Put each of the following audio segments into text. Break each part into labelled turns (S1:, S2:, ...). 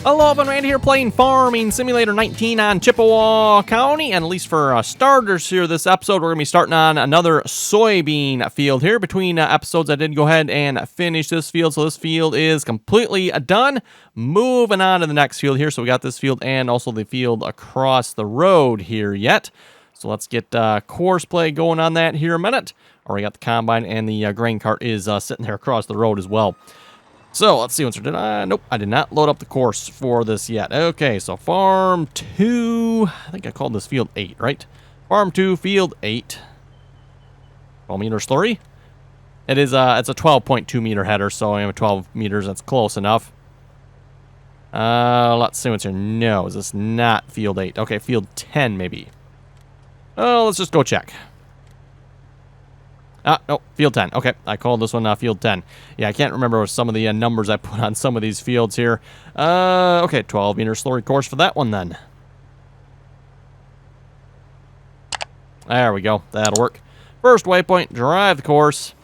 S1: Hello, everyone, Randy here playing Farming Simulator 19 on Chippewa County, and at least for starters here this episode, we're going to be starting on another soybean field here. Between episodes, I did go ahead and finish this field, so this field is completely done. Moving on to the next field here, so we got this field and also the field across the road here yet. So let's get course play going on that here a minute. Already got the combine, and the grain cart is sitting there across the road as well. So, let's see, did I? Nope, I did not load up the course for this yet. Okay, so Farm 2, I think I called this Field 8, right? Farm 2, Field 8. 12 meter slurry. It is, it's a 12.2 meter header, so I am 12 meters, that's close enough. Let's see what's here. No, is this not Field 8? Okay, Field 10, maybe. Oh, let's just go check. No, Field 10. Okay, I called this one Field 10. Yeah, I can't remember some of the numbers I put on some of these fields here. Okay, 12 meter slurry course for that one then. There we go. That'll work. First waypoint, drive the course.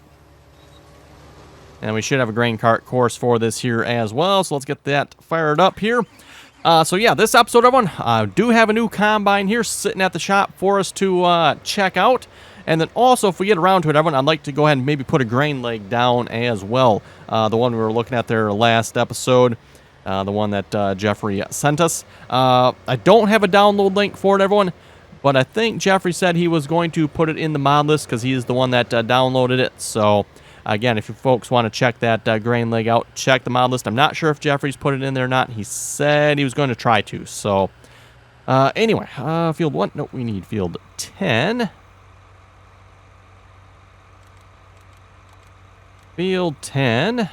S1: And we should have a grain cart course for this here as well. So let's get that fired up here. So yeah, this episode, everyone, I do have a new combine here sitting at the shop for us to check out. And then also, if we get around to it, everyone, I'd like to go ahead and maybe put a grain leg down as well. The one we were looking at there last episode, the one that Jeffrey sent us. I don't have a download link for it, everyone, but I think Jeffrey said he was going to put it in the mod list because he is the one that downloaded it. So, again, if you folks want to check that grain leg out, check the mod list. I'm not sure if Jeffrey's put it in there or not. He said he was going to try to. So, anyway, Field 1. Nope, we need Field 10. Field 10.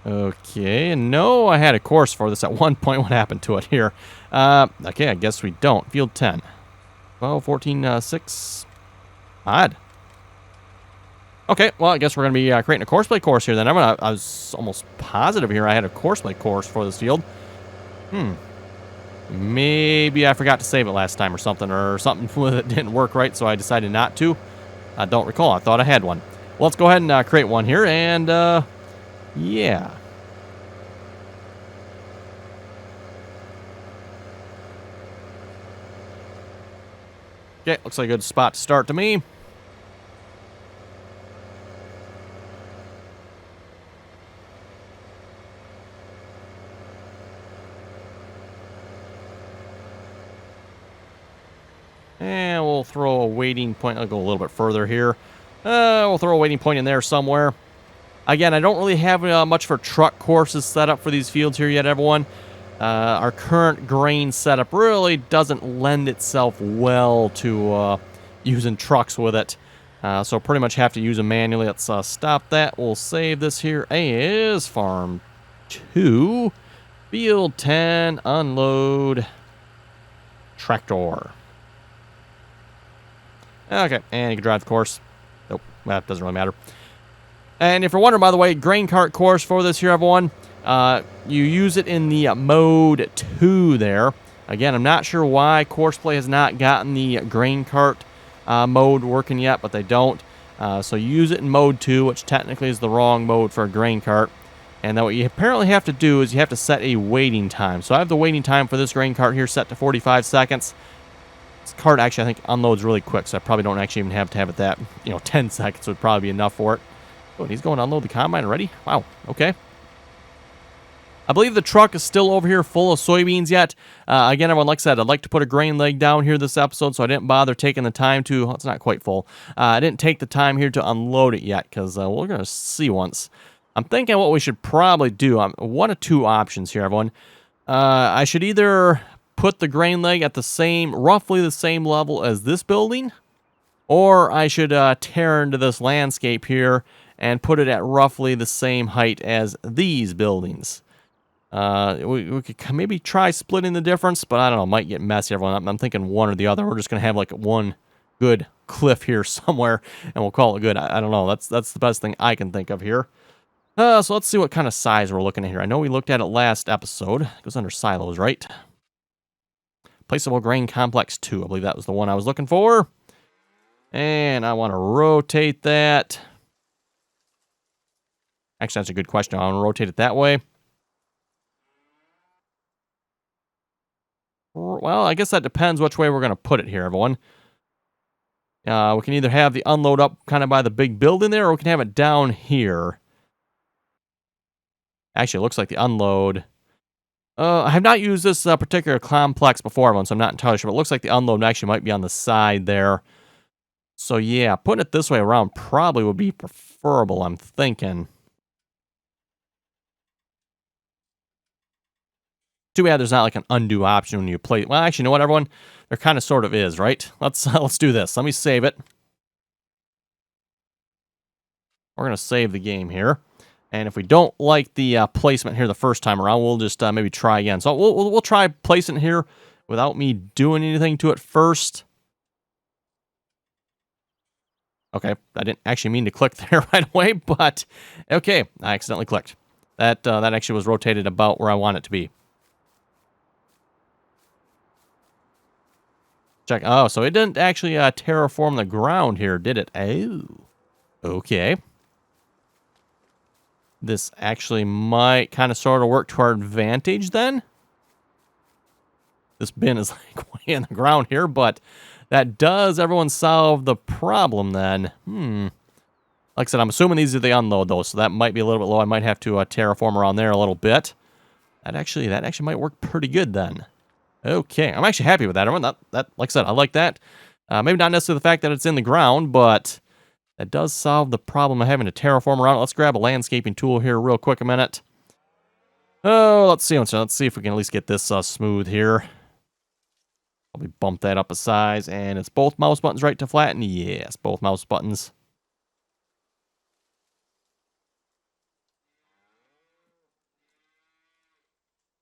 S1: Okay, no, I had a course for this at one point. What happened to it here? Okay, I guess we don't. Field 10. 12, 14, 6. Odd. Okay, well, I guess we're going to be creating a courseplay course here then. I was almost positive here I had a courseplay course for this field. Maybe I forgot to save it last time or something with it didn't work right, so I decided not to. I don't recall. I thought I had one. Well, let's go ahead and create one here, and, yeah. Okay, looks like a good spot to start to me. And we'll throw a waiting point. I'll go a little bit further here. We'll throw a waiting point in there somewhere. Again, I don't really have much for truck courses set up for these fields here yet, everyone. Our current grain setup really doesn't lend itself well to using trucks with it. So pretty much have to use them manually. Let's stop that. We'll save this here as Farm 2. Field 10. Unload. Tractor. Okay, and you can drive the course. Nope, that doesn't really matter. And if you're wondering, by the way, grain cart course for this here, everyone, you use it in the mode 2 there. Again, I'm not sure why Courseplay has not gotten the grain cart mode working yet, but they don't. So you use it in mode 2, which technically is the wrong mode for a grain cart. And then what you apparently have to do is you have to set a waiting time. So I have the waiting time for this grain cart here set to 45 seconds. This cart actually, I think, unloads really quick, so I probably don't actually even have to have it that, 10 seconds would probably be enough for it. Oh, and he's going to unload the combine already? Wow, okay. I believe the truck is still over here full of soybeans yet. Again, everyone, like I said, I'd like to put a grain leg down here this episode, so I didn't bother taking the time to, well, it's not quite full. I didn't take the time here to unload it yet, because we're going to see once. I'm thinking what we should probably do, one of two options here, everyone. I should either put the grain leg at roughly the same level as this building, or I should tear into this landscape here and put it at roughly the same height as these buildings. We could maybe try splitting the difference, but I don't know, it might get messy, everyone. I'm thinking one or the other. We're just going to have like one good cliff here somewhere, and we'll call it good. I don't know. That's the best thing I can think of here. So let's see what kind of size we're looking at here. I know we looked at it last episode. It goes under silos, right? Placeable Grain Complex 2. I believe that was the one I was looking for. And I want to rotate that. Actually, that's a good question. I want to rotate it that way. Well, I guess that depends which way we're going to put it here, everyone. We can either have the unload up kind of by the big building there, or we can have it down here. Actually, it looks like the unload... I have not used this particular complex before, everyone, so I'm not entirely sure, but it looks like the unload actually might be on the side there. So, yeah, putting it this way around probably would be preferable, I'm thinking. Too bad there's not like an undo option when you play. Well, actually, you know what, everyone? There kind of sort of is, right? Let's do this. Let me save it. We're going to save the game here. And if we don't like the placement here the first time around, we'll just maybe try again. So we'll try placing it here without me doing anything to it first. Okay, I didn't actually mean to click there right away, but okay, I accidentally clicked. That actually was rotated about where I want it to be. Check. Oh, so it didn't actually terraform the ground here, did it? Oh, okay. This actually might kind of sort of work to our advantage then. This bin is like way in the ground here, but that does everyone solve the problem then. Like I said, I'm assuming these are the unload though, so that might be a little bit low. I might have to terraform around there a little bit. That actually might work pretty good then. Okay, I'm actually happy with that, everyone. That, like I said, I like that. Maybe not necessarily the fact that it's in the ground, but that does solve the problem of having to terraform around. Let's grab a landscaping tool here real quick a minute. Oh, let's see. Let's see if we can at least get this smooth here. Probably bump that up a size, and it's both mouse buttons right to flatten. Yes, both mouse buttons.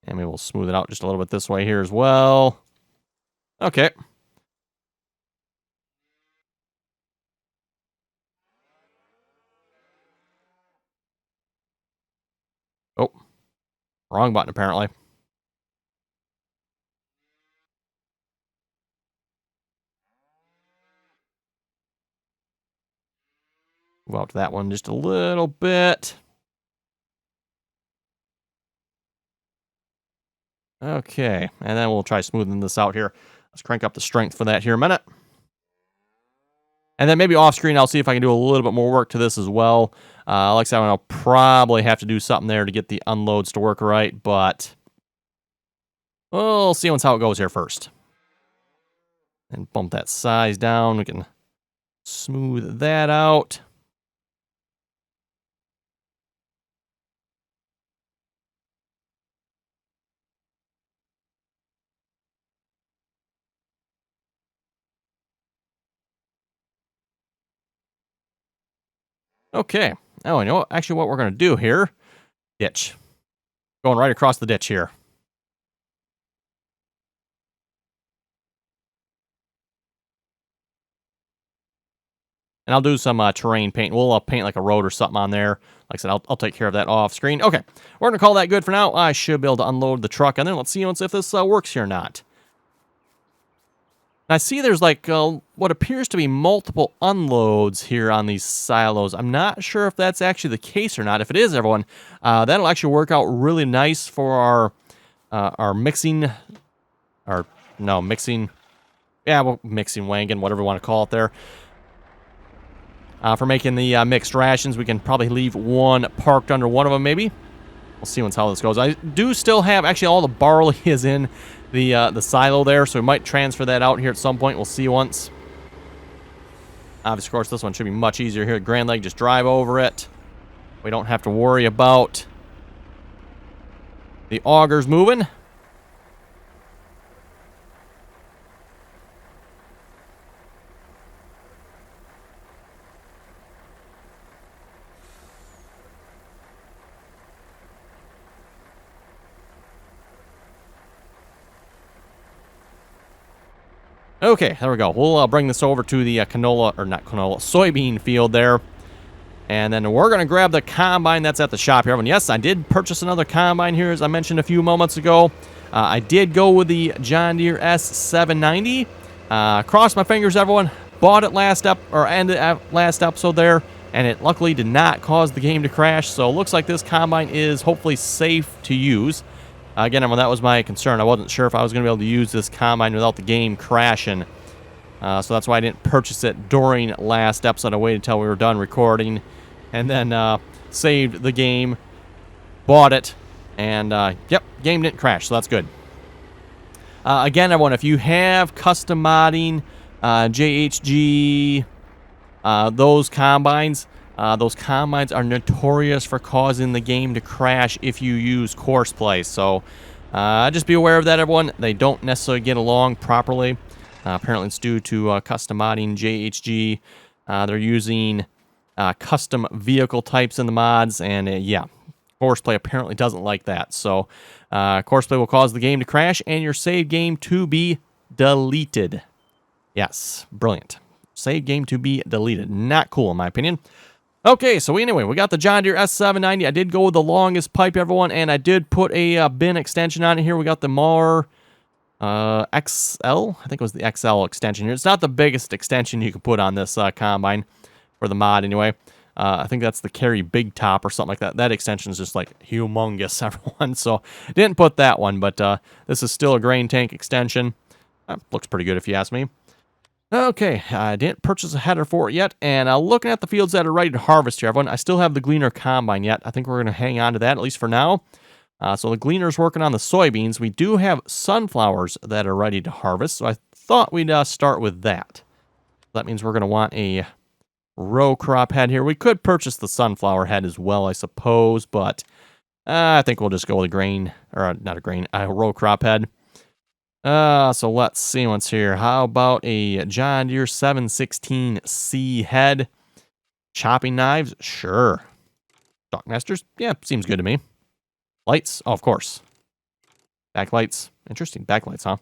S1: And maybe we'll smooth it out just a little bit this way here as well. Okay. Oh, wrong button apparently. Move out to that one just a little bit. Okay, and then we'll try smoothing this out here. Let's crank up the strength for that here a minute. And then maybe off screen, I'll see if I can do a little bit more work to this as well. Like I said, I'll probably have to do something there to get the unloads to work right, but we'll see how it goes here first. And bump that size down. We can smooth that out. Okay. Oh, you know what? Actually, what we're going to do here, ditch. Going right across the ditch here. And I'll do some terrain paint. We'll paint like a road or something on there. Like I said, I'll take care of that off screen. Okay, we're going to call that good for now. I should be able to unload the truck, and then let's see if this works here or not. I see there's like what appears to be multiple unloads here on these silos. I'm not sure if that's actually the case or not. If it is, everyone, that'll actually work out really nice for our mixing, mixing wagon, whatever you want to call it there. For making the mixed rations, we can probably leave one parked under one of them, maybe. We'll see how this goes. I do still have, actually, all the barley is in the silo there, so we might transfer that out here at some point. We'll see once. Obviously, of course, this one should be much easier here at Grand Lake. Just drive over it. We don't have to worry about the augers moving. Okay, there we go. We'll bring this over to the soybean field there. And then we're going to grab the combine that's at the shop here. And yes, I did purchase another combine here, as I mentioned a few moments ago. I did go with the John Deere S790. Cross my fingers, everyone. Bought it last episode there. and it luckily did not cause the game to crash. So it looks like this combine is hopefully safe to use. Again, that was my concern. I wasn't sure if I was going to be able to use this combine without the game crashing. So that's why I didn't purchase it during last episode. I waited until we were done recording, and then saved the game, bought it, and yep, game didn't crash, so that's good. Again, everyone, if you have custom modding, JHG, those combines are notorious for causing the game to crash if you use course play. So just be aware of that, everyone. They don't necessarily get along properly. Apparently, it's due to custom modding JHG. They're using custom vehicle types in the mods, and yeah, courseplay apparently doesn't like that. So courseplay will cause the game to crash and your save game to be deleted. Yes, brilliant. Save game to be deleted. Not cool, in my opinion. Okay, so anyway, we got the John Deere S790. I did go with the longest pipe, everyone, and I did put a bin extension on it here. We got the Mar XL. I think it was the XL extension here. It's not the biggest extension you can put on this combine for the mod, anyway. I think that's the Carry Big Top or something like that. That extension is just like humongous, everyone. So didn't put that one, but this is still a grain tank extension. Looks pretty good if you ask me. Okay, I didn't purchase a header for it yet, and looking at the fields that are ready to harvest here, everyone, I still have the Gleaner Combine yet. I think we're going to hang on to that, at least for now. So the Gleaner's working on the soybeans. We do have sunflowers that are ready to harvest, so I thought we'd start with that. That means we're going to want a row crop head here. We could purchase the sunflower head as well, I suppose, but I think we'll just go with a grain, or not a grain, a row crop head. So let's see what's here. How about a John Deere 716C head? Chopping knives? Sure. Stockmasters? Yeah, seems good to me. Lights? Oh, of course. Backlights? Interesting. Backlights, huh?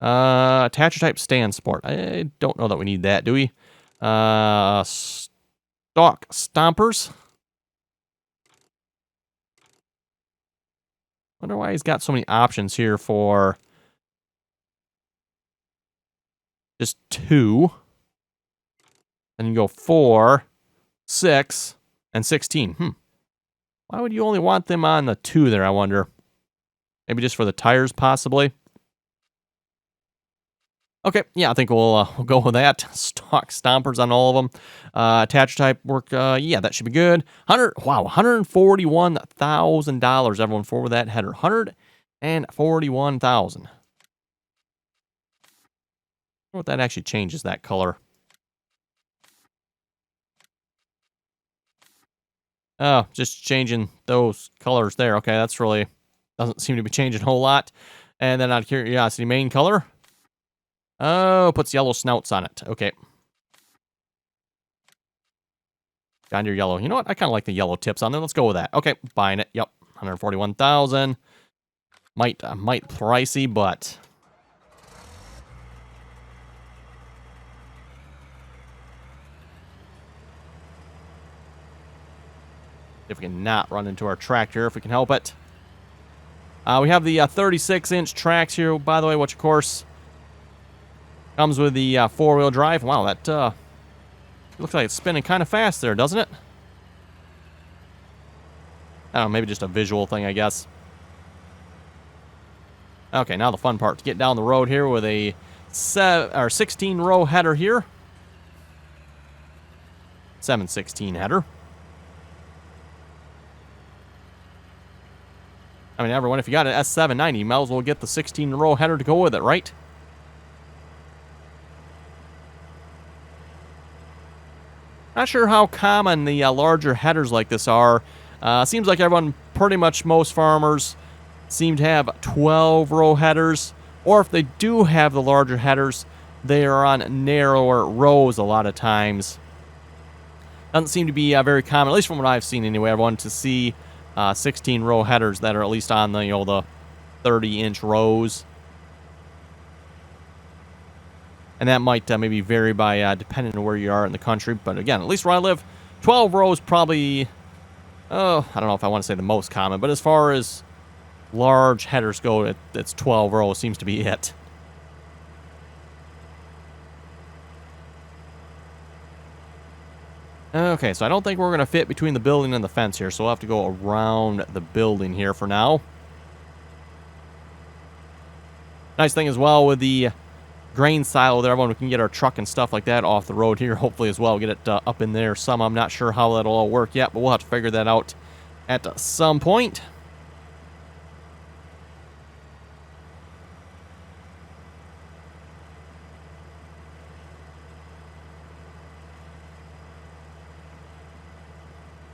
S1: Attacher type stand sport. I don't know that we need that, do we? Stock stompers? Wonder why he's got so many options here for just 2. And you go 4, 6, and 16. Why would you only want them on the 2 there, I wonder? Maybe just for the tires, possibly? Okay, yeah, I think we'll go with that. Stock stompers on all of them. Attach type work, yeah, that should be good. $141,000, everyone, for that header. $141,000. What that actually changes that color. Oh, just changing those colors there. Okay, that's really doesn't seem to be changing a whole lot. And then out of curiosity, main color. Oh, puts yellow snouts on it. Okay. Down to your yellow. You know what? I kind of like the yellow tips on there. Let's go with that. Okay, buying it. Yep, 141,000. Might pricey, but if we can not run into our tractor, if we can help it. We have the 36-inch tracks here, by the way, which, of course, comes with the 4-wheel drive. Wow, that looks like it's spinning kind of fast there, doesn't it? I don't know, maybe just a visual thing, I guess. Okay, now the fun part, to get down the road here with a 16-row header here. 716 header. I mean, everyone, if you got an S790, you might as well get the 16-row header to go with it, right? Not sure how common the larger headers like this are. Seems like everyone, pretty much most farmers, seem to have 12-row headers. Or if they do have the larger headers, they are on narrower rows a lot of times. Doesn't seem to be very common, at least from what I've seen anyway, everyone, to see 16-row headers that are at least on the, the 30-inch rows. And that might maybe vary by depending on where you are in the country. But again, at least where I live, 12 rows probably, I don't know if I want to say the most common, but as far as large headers go, it's 12 rows seems to be it. Okay, so I don't think we're going to fit between the building and the fence here, so we'll have to go around the building here for now. Nice thing as well with the grain silo there, everyone, we can get our truck and stuff like that off the road here, hopefully as well. Get it up in there some. I'm not sure how that'll all work yet, but we'll have to figure that out at some point.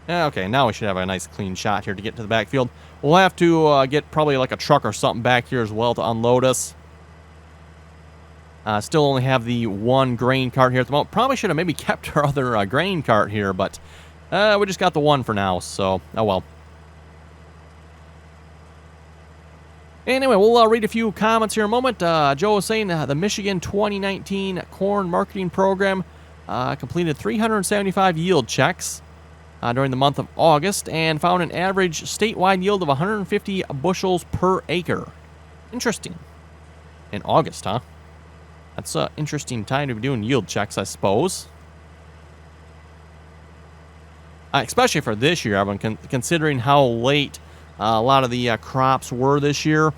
S1: Okay, now we should have a nice clean shot here to get to the backfield. We'll have to get probably like a truck or something back here as well to unload us. Still only have the one grain cart here at the moment. Probably should have maybe kept our other grain cart here, but we just got the one for now, so oh well. Anyway, we'll read a few comments here in a moment. Joe was saying the Michigan 2019 Corn Marketing Program completed 375 yield checks during the month of August and found an average statewide yield of 150 bushels per acre. Interesting. In August, huh? That's an interesting time to be doing yield checks, I suppose. Especially for this year, everyone, considering how late a lot of the crops were this year.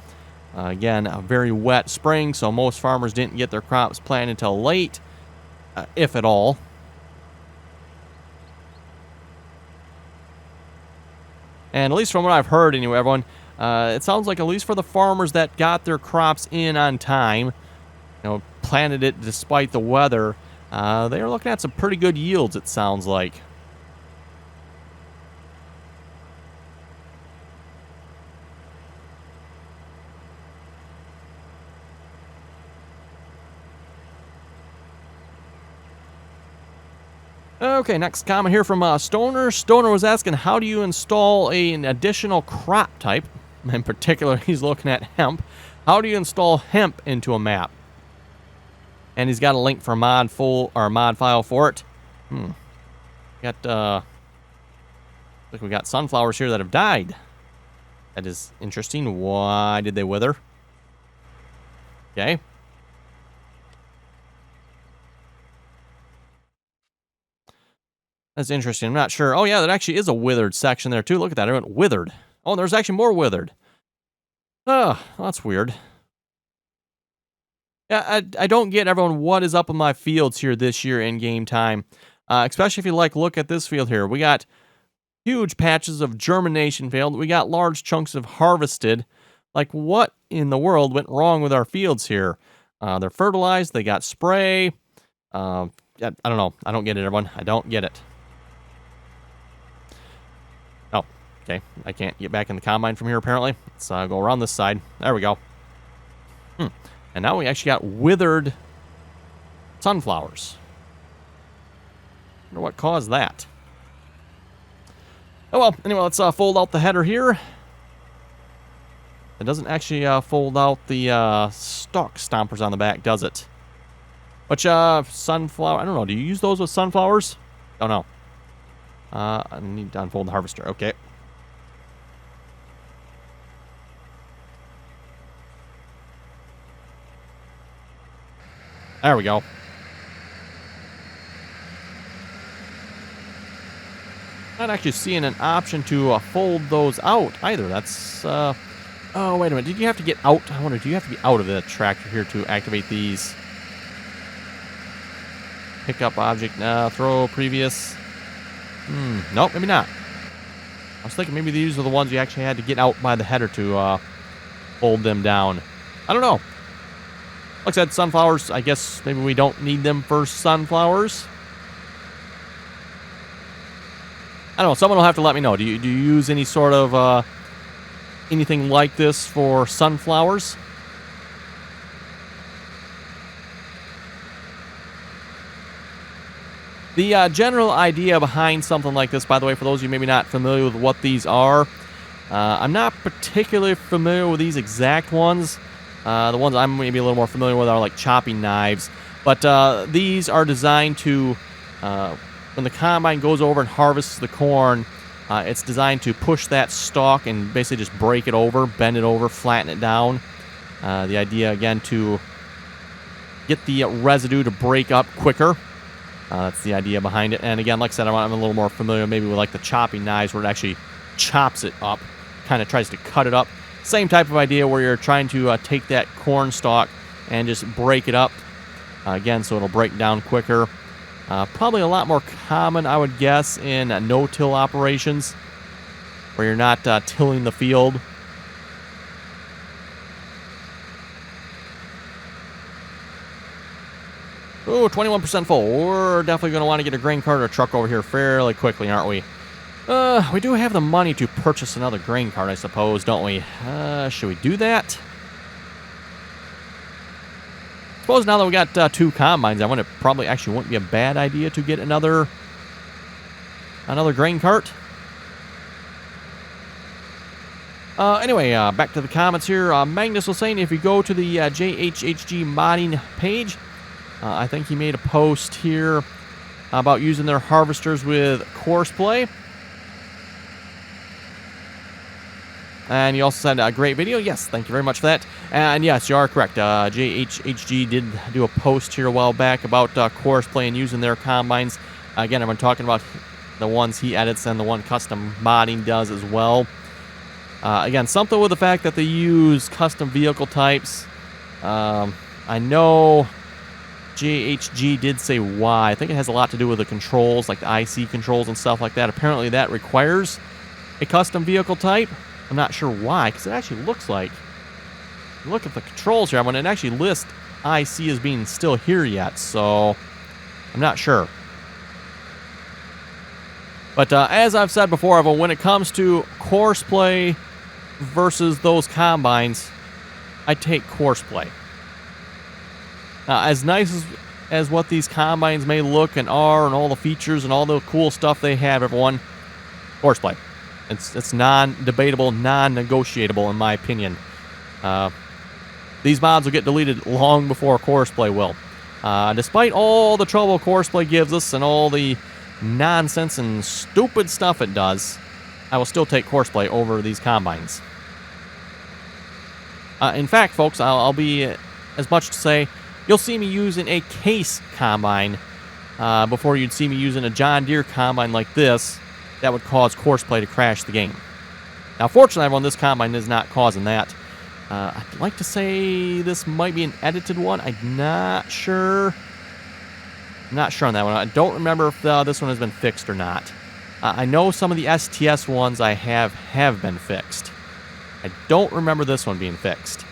S1: Again, a very wet spring, so most farmers didn't get their crops planted until late, if at all. And at least from what I've heard anyway, everyone, it sounds like at least for the farmers that got their crops in on time, planted it despite the weather, they are looking at some pretty good yields, it sounds like. Okay, next comment here from Stoner. Stoner was asking, how do you install an additional crop type? In particular, he's looking at hemp. How do you install hemp into a map? And he's got a link for mod file for it. Got look, we got sunflowers here that have died. That is interesting. Why did they wither? Okay. That's interesting. I'm not sure. Oh, yeah, that actually is a withered section there, too. Look at that. It went withered. Oh, there's actually more withered. Oh, that's weird. Yeah, I don't get, everyone, what is up in my fields here this year in game time. Especially if you look at this field here. We got huge patches of germination failed. We got large chunks of harvested. Like, what in the world went wrong with our fields here? They're fertilized. They got spray. I don't know. I don't get it, everyone. I don't get it. Oh, okay. I can't get back in the combine from here, apparently. Let's go around this side. There we go. And now we actually got withered sunflowers. I wonder what caused that. Oh, well. Anyway, let's fold out the header here. It doesn't actually fold out the stalk stompers on the back, does it? Which, sunflower, I don't know. Do you use those with sunflowers? Oh, no. I need to unfold the harvester. Okay. There we go. Not actually seeing an option to fold those out either. That's, oh, wait a minute. Did you have to get out? I wonder, do you have to be out of the tractor here to activate these? Pick up object, throw previous. Nope, maybe not. I was thinking maybe these are the ones you actually had to get out by the header to fold them down. I don't know. Like I said, sunflowers, I guess maybe we don't need them for sunflowers. I don't know. Someone will have to let me know. Do you use any sort of anything like this for sunflowers? The general idea behind something like this, by the way, for those of you maybe not familiar with what these are, I'm not particularly familiar with these exact ones. The ones I'm maybe a little more familiar with are like chopping knives. But these are designed to, when the combine goes over and harvests the corn, it's designed to push that stalk and basically just break it over, bend it over, flatten it down. The idea, again, to get the residue to break up quicker. That's the idea behind it. And again, like I said, I'm a little more familiar maybe with like the chopping knives where it actually chops it up, kind of tries to cut it up. Same type of idea where you're trying to take that corn stalk and just break it up. Again, so it'll break down quicker. Probably a lot more common, I would guess, in no-till operations where you're not tilling the field. Ooh, 21% full. We're definitely going to want to get a grain cart or a truck over here fairly quickly, aren't we? We do have the money to purchase another grain cart, I suppose, don't we? Should we do that? I suppose now that we got 2 combines, it probably actually wouldn't be a bad idea to get another grain cart. Anyway, back to the comments here. Magnus was saying if you go to the JHHG modding page, I think he made a post here about using their harvesters with courseplay. And he also said, a great video. Yes, thank you very much for that. And yes, you are correct. JHHG did do a post here a while back about courseplay and using their combines. Again, I'm talking about the ones he edits and the one custom modding does as well. Again, something with the fact that they use custom vehicle types. I know JHG did say why. I think it has a lot to do with the controls, like the IC controls and stuff like that. Apparently that requires a custom vehicle type. I'm not sure why, because it actually looks like, look at the controls here, when it actually lists IC as being still here yet, so I'm not sure. But as I've said before, when it comes to courseplay versus those combines, I take courseplay. As nice as what these combines may look and are, and all the features and all the cool stuff they have, everyone, courseplay. It's non-debatable, non-negotiable in my opinion. These mods will get deleted long before courseplay will. Despite all the trouble courseplay gives us and all the nonsense and stupid stuff it does, I will still take courseplay over these combines. In fact, folks, I'll be as much to say you'll see me using a case combine before you'd see me using a John Deere combine like this. That would cause courseplay to crash the game. Now, fortunately, everyone, this combine is not causing that. I'd like to say this might be an edited one. I'm not sure. I'm not sure on that one. I don't remember if this one has been fixed or not. I know some of the STS ones I have been fixed. I don't remember this one being fixed.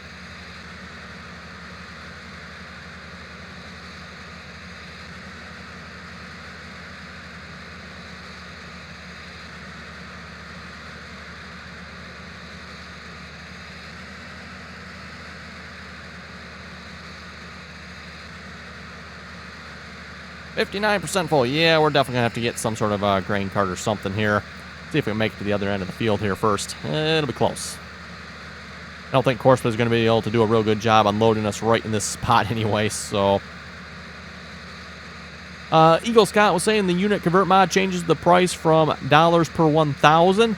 S1: $59% full. Yeah, we're definitely going to have to get some sort of grain cart or something here. See if we can make it to the other end of the field here first. It'll be close. I don't think Courseplay is going to be able to do a real good job unloading us right in this spot anyway, so... Eagle Scott was saying the unit convert mod changes the price from dollars per 1,000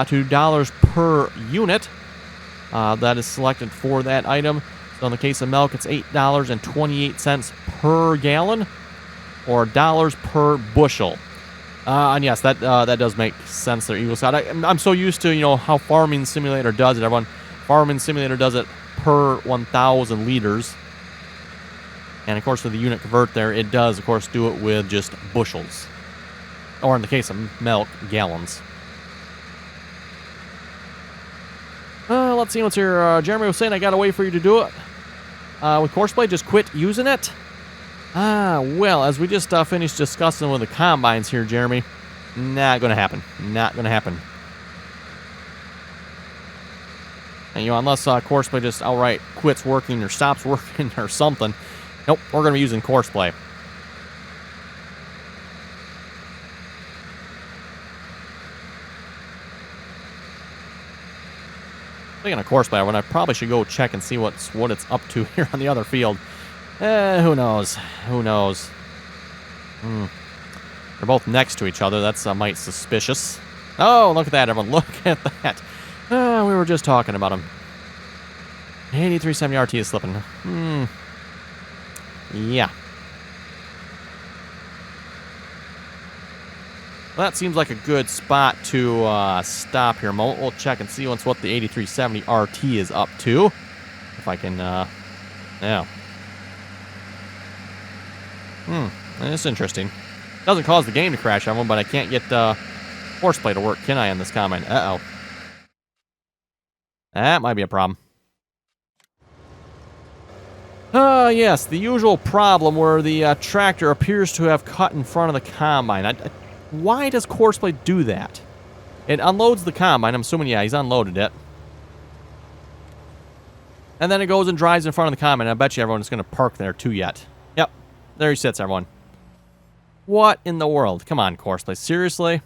S1: to dollars per unit. That is selected for that item. So in the case of milk, it's $8.28 per gallon, or dollars per bushel. And yes, that does make sense there, Eagle Scott. I'm so used to, how Farming Simulator does it, everyone. Farming Simulator does it per 1,000 liters. And, of course, with the unit convert there, it does, of course, do it with just bushels. Or in the case of milk, gallons. Let's see what's here. Jeremy was saying I got to wait for you to do it. With Courseplay, just quit using it. Well, as we just finished discussing with the combines here, Jeremy, not going to happen. Not going to happen. And, unless Courseplay just outright quits working or stops working or something, nope, we're going to be using Courseplay. Speaking of Courseplay, when I probably should go check and see what it's up to here on the other field. Who knows? Who knows? They're both next to each other. That's mighty suspicious. Oh, look at that, everyone. Look at that. We were just talking about him. 8370 RT is slipping. Yeah. Well, that seems like a good spot to stop here a moment. We'll check and see what the 8370 RT is up to. If I can, yeah. That's interesting. Doesn't cause the game to crash, everyone, but I can't get horseplay to work, can I, on this combine? Uh-oh. That might be a problem. Yes, the usual problem where the tractor appears to have cut in front of the combine. Why does horseplay do that? It unloads the combine. I'm assuming, yeah, he's unloaded it. And then it goes and drives in front of the combine. I bet you everyone is going to park there too yet. Yep. There he sits, everyone. What in the world? Come on, horseplay. Seriously?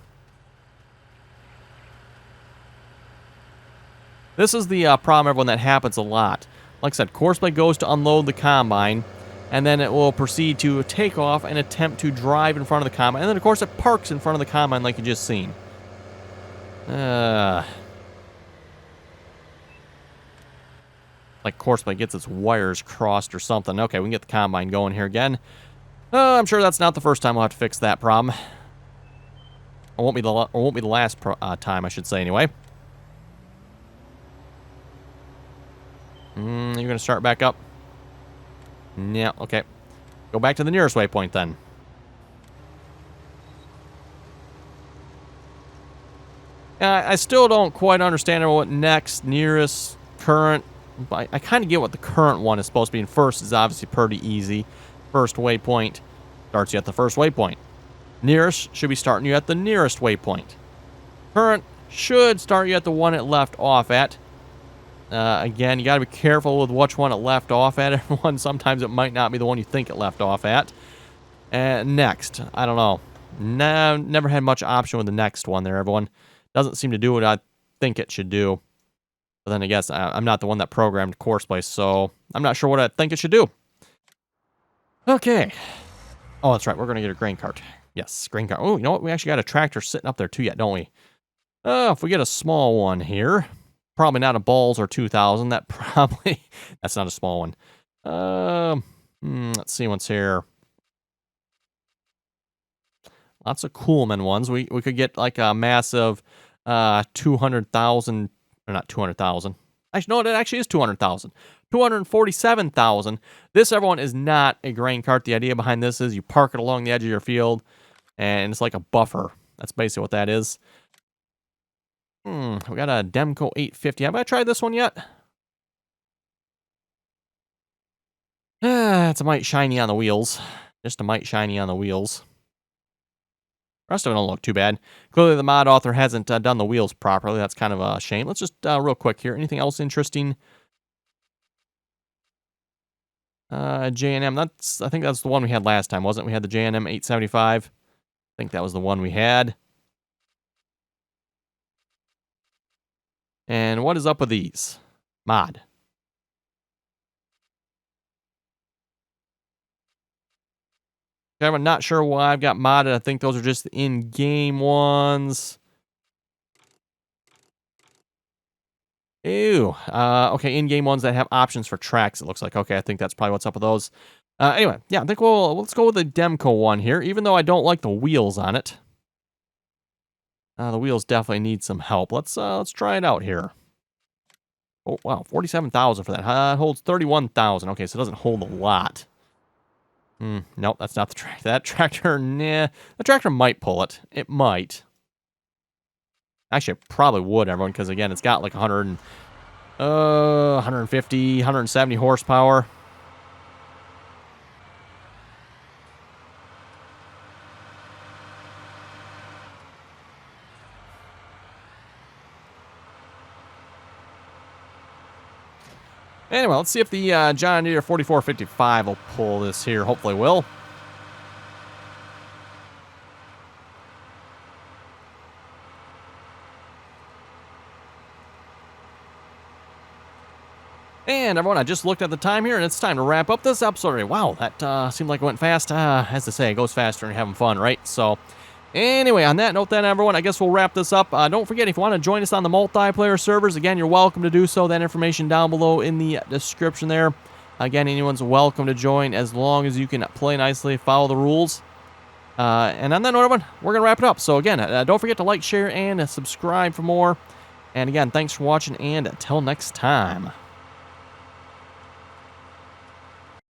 S1: This is the problem, everyone, that happens a lot. Like I said, horseplay goes to unload the combine, and then it will proceed to take off and attempt to drive in front of the combine. And then, of course, it parks in front of the combine like you just seen. Like horseplay gets its wires crossed or something. Okay, we can get the combine going here again. I'm sure that's not the first time we'll have to fix that problem. Or won't be the last time, I should say, anyway. You're going to start back up? Yeah, okay. Go back to the nearest waypoint, then. I still don't quite understand what next, nearest, current. I kind of get what the current one is supposed to be. And first is obviously pretty easy. First waypoint starts you at the first waypoint. Nearest should be starting you at the nearest waypoint. Current should start you at the one it left off at. Again, you got to be careful with which one it left off at, everyone. Sometimes it might not be the one you think it left off at. And next, I don't know. No, never had much option with the next one there, everyone. Doesn't seem to do what I think it should do. But then I guess I'm not the one that programmed horseplay, so I'm not sure what I think it should do. Okay. Oh, that's right. We're going to get a grain cart. Yes, grain cart. Oh, you know what? We actually got a tractor sitting up there too yet, don't we? If we get a small one here. Probably not a Balls or 2000. That probably... That's not a small one. Let's see what's here. Lots of Coolman ones. We could get like a massive 200,000... Or not 200,000. Actually, no, it actually is 200,000. 247,000. This, everyone, is not a grain cart. The idea behind this is you park it along the edge of your field, and it's like a buffer. That's basically what that is. We got a Demco 850. Have I tried this one yet? It's a mite shiny on the wheels. Just a mite shiny on the wheels. The rest of it don't look too bad. Clearly, the mod author hasn't done the wheels properly. That's kind of a shame. Let's just real quick here. Anything else interesting? J&M. I think that's the one we had last time, wasn't it? We had the J&M 875. I think that was the one we had. And what is up with these? Mod. Okay, I'm not sure why I've got modded. I think those are just the in-game ones. Ew. Okay, in-game ones that have options for tracks, it looks like. Okay, I think that's probably what's up with those. Anyway, yeah, I think let's go with the Demco one here, even though I don't like the wheels on it. The wheels definitely need some help. Let's try it out here. Oh, wow, 47,000 for that. It holds 31,000. Okay, so it doesn't hold a lot. Nope, that's not the tractor. That tractor, nah. The tractor might pull it. It might. Actually, it probably would, everyone, because, again, it's got like 150, 170 horsepower. Anyway, let's see if the John Deere 4455 will pull this here. Hopefully it will. And everyone, I just looked at the time here, and it's time to wrap up this episode. Wow, that seemed like it went fast. As they say, it goes faster and you're having fun, right? So, anyway, on that note then, everyone, I guess we'll wrap this up. Don't forget, if you want to join us on the multiplayer servers, again, you're welcome to do so. That information down below in the description there. Again, anyone's welcome to join as long as you can play nicely, follow the rules. And on that note, everyone, we're going to wrap it up. So again, don't forget to like, share, and subscribe for more. And again, thanks for watching, and until next time.